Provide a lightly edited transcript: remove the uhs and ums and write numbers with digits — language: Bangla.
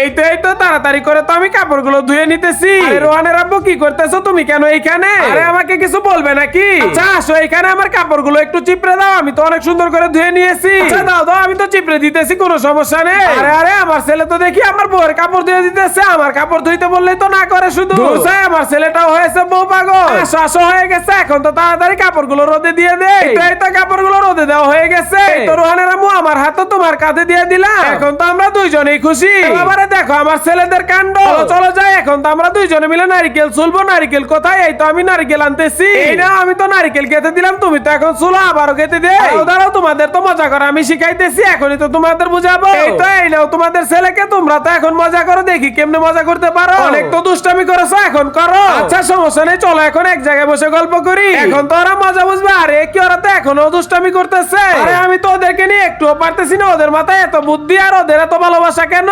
এই তো তাড়াতাড়ি করে তো আমি কাপড়গুলো ধুয়ে নিতেছি। আরে রোহানের আব্বু কি করতেছো তুমি কেন এইখানে? আরে আমাকে কিছু বলবে নাকি? আচ্ছা আসো এখানে আমার কাপড়গুলো একটু চিপড়ে দাও, আমি তো অনেক সুন্দর করে ধুয়ে নিয়েছি। আচ্ছা দাও দাও, আমি তো চিপড়ে দিতেছি, কোনো সমস্যা নেই। আরে আরে আমার ছেলে তো দেখি আমার বউয়ের কাপড় ধুয়ে দিতেছে, আমার কাপড় ধুইতে বললেই তো না করে শুধু। আমার ছেলেটাও হয়েছে বউ পাগল। আসো আসো হয়ে গেছে, এখন তো তাড়াতাড়ি কাপড়গুলো রোদে দিয়ে দে। এই তো কাপড়গুলো রোদে দেওয়া হয়ে গেছে। তো রোহানের আম্মু আমার হাত তো তোমার কাঁধে দিয়ে দিলাম, এখন তো আমরা দুইজনেই খুশি। এবারে দেখো আমার ছেলেদের কাণ্ড। চলো যাই, এখন তো আমরা দুইজনে মিলে নারকেল চুলবো। নারকেল কোথায়? এই তো আমি নারকেল আনতেছি। এই না আমি তো নারকেল খেতে দিলাম, তুমি তো এখন চুলো আবারও খেতে দে। দাঁড়াও তোমাদের তো মজা করা আমি শিখাইতেছি, এখনই তো তোমাদের বুঝাবো। এই তো এই নাও তোমাদের ছেলেকে, তোমরা তো এখন মজা করো, দেখি কেমনে মজা করতে পারো। অনেক তো দুষ্টামি করেছো, এখন করো। আচ্ছা সমস্যা নেই, চলো এখন এক জায়গায় বসে গল্প করি, এখন তো ওরা মজা বুঝবে। আরে কি ওরা তো এখনো দুষ্টামি করতেছে। আরে আমি তো ওদেরকে নিয়ে একটুও পারতেছি না, ওদের মাথায় এত বুদ্ধি আর ওদের এত ভালোবাসা কেন?